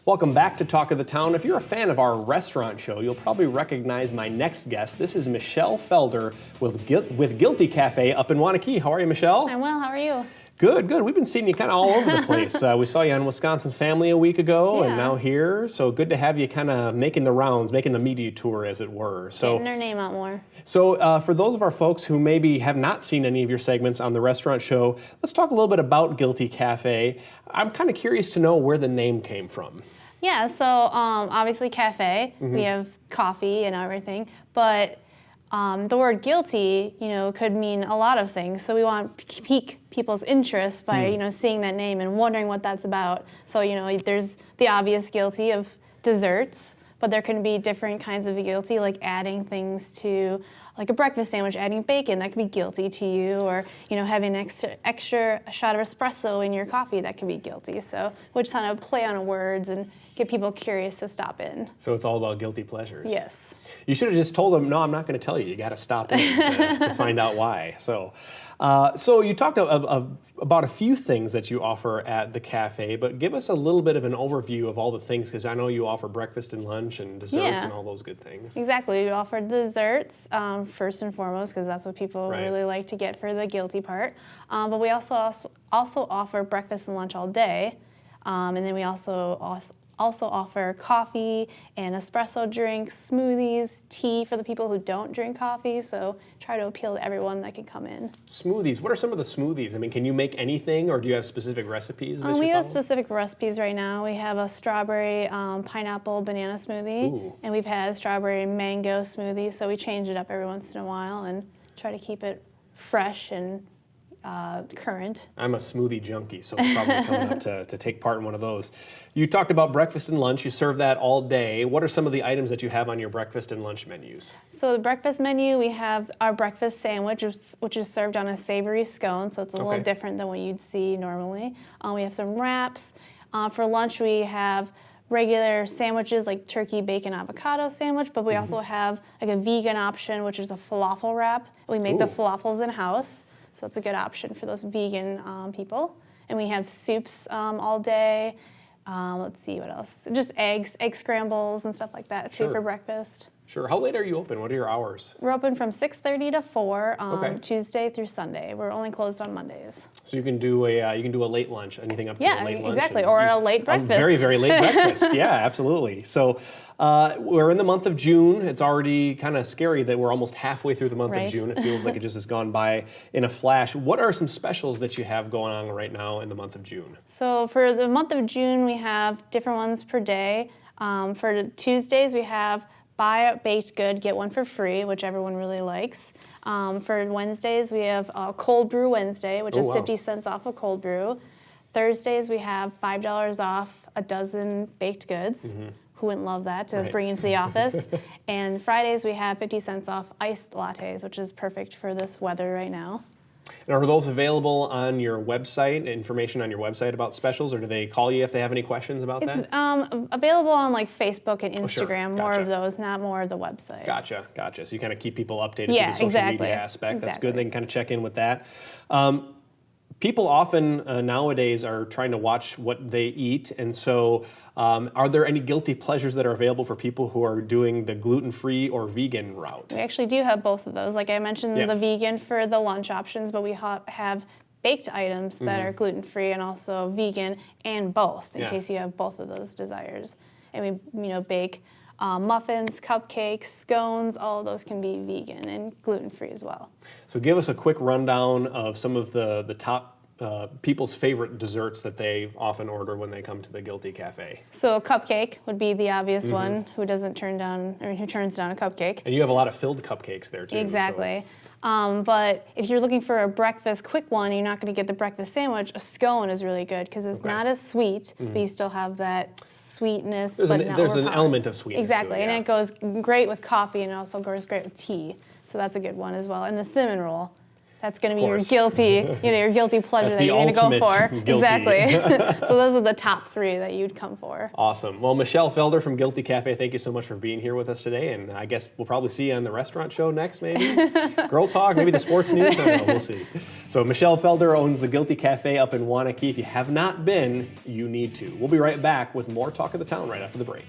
Welcome back to Talk of the Town. If you're a fan of our restaurant show, you'll probably recognize my next guest. This is Michelle Felder with Guilty Cafe up in Waunakee. How are you, Michelle? I'm well. How are you? Good, good. We've been seeing you kind of all over the place. We saw you on Wisconsin Family a week ago, and now here. So good to have you kind of making the rounds, making the media tour, as it were. So getting our name out more. So for those of our folks who maybe have not seen any of your segments on the restaurant show, let's talk a little bit about Guilty Cafe. I'm kind of curious to know where the name came from. Yeah, so obviously cafe, we have coffee and everything, but the word guilty, could mean a lot of things. So we want to pique people's interest by, seeing that name and wondering what that's about. So, there's the obvious guilty of desserts, but there can be different kinds of guilty, like adding things to, like a breakfast sandwich, adding bacon, that could be guilty to you, or, having an extra shot of espresso in your coffee, that could be guilty. So we'll just kind of play on words and get people curious to stop in. So it's all about guilty pleasures. Yes. You should have just told them, no, I'm not going to tell you. You got to stop in to find out why. So you talked about a few things that you offer at the cafe, but give us a little bit of an overview of all the things, because I know you offer breakfast and lunch and desserts and all those good things. Exactly. We offer desserts first and foremost, because that's what people really like to get for the guilty part. But we also offer breakfast and lunch all day, and then we also offer coffee and espresso drinks, smoothies, tea for the people who don't drink coffee, so try to appeal to everyone that can come in. Smoothies. What are some of the smoothies? I mean, can you make anything, or do you have specific recipes that we have specific recipes right now. We have a strawberry pineapple banana smoothie, and we've had strawberry mango smoothie, so we change it up every once in a while and try to keep it fresh and current. I'm a smoothie junkie, so I'm probably coming up to take part in one of those. You talked about breakfast and lunch. You serve that all day. What are some of the items that you have on your breakfast and lunch menus? So the breakfast menu, we have our breakfast sandwich, which is served on a savory scone, so it's a little different than what you'd see normally. We have some wraps. For lunch, we have regular sandwiches like turkey, bacon, avocado sandwich, but we also have like a vegan option, which is a falafel wrap. We make the falafels in-house. So it's a good option for those vegan people. And we have soups all day. Let's see, what else? Just egg scrambles and stuff like that too for breakfast. Sure. How late are you open? What are your hours? We're open from 6:30 to 4, Tuesday through Sunday. We're only closed on Mondays. So you can do a late lunch, anything up to a late lunch. Yeah, exactly, or a late breakfast. A very, very late breakfast. Yeah, absolutely. So we're in the month of June. It's already kind of scary that we're almost halfway through the month of June. It feels like it just has gone by in a flash. What are some specials that you have going on right now in the month of June? So for the month of June, we have different ones per day. For Tuesdays, we have buy a baked good, get one for free, which everyone really likes. For Wednesdays, we have Cold Brew Wednesday, which is 50 cents off a cold brew. Thursdays, we have $5 off a dozen baked goods. Who wouldn't love that to bring into the office? And Fridays, we have 50 cents off iced lattes, which is perfect for this weather right now. And are those available on your website, information on your website about specials, or do they call you if they have any questions about that? It's available on like Facebook and Instagram, more of those, not more of the website. Gotcha. So you kind of keep people updated with the social media aspect. That's good. They can kind of check in with that. People often nowadays are trying to watch what they eat, and so are there any guilty pleasures that are available for people who are doing the gluten-free or vegan route? We actually do have both of those. Like I mentioned, the vegan for the lunch options, but we have baked items that are gluten-free and also vegan, and both, in case you have both of those desires. And we bake muffins, cupcakes, scones, all of those can be vegan and gluten-free as well. So give us a quick rundown of some of the top people's favorite desserts that they often order when they come to the Guilty Cafe. So a cupcake would be the obvious one. Who turns down a cupcake? And you have a lot of filled cupcakes there too. Exactly. So. But if you're looking for a breakfast quick one, you're not going to get the breakfast sandwich. A scone is really good because it's not as sweet, but you still have that sweetness. There's an element of sweetness. Exactly, to it, and it goes great with coffee, and it also goes great with tea. So that's a good one as well. And the cinnamon roll. That's going to be your guilty pleasure that you're going to go for. Guilty. Exactly. So those are the top 3 that you'd come for. Awesome. Well, Michelle Felder from Guilty Cafe, thank you so much for being here with us today. And I guess we'll probably see you on the restaurant show next, maybe. Girl Talk, maybe the sports news. I don't know. We'll see. So Michelle Felder owns the Guilty Cafe up in Waunakee. If you have not been, you need to. We'll be right back with more Talk of the Town right after the break.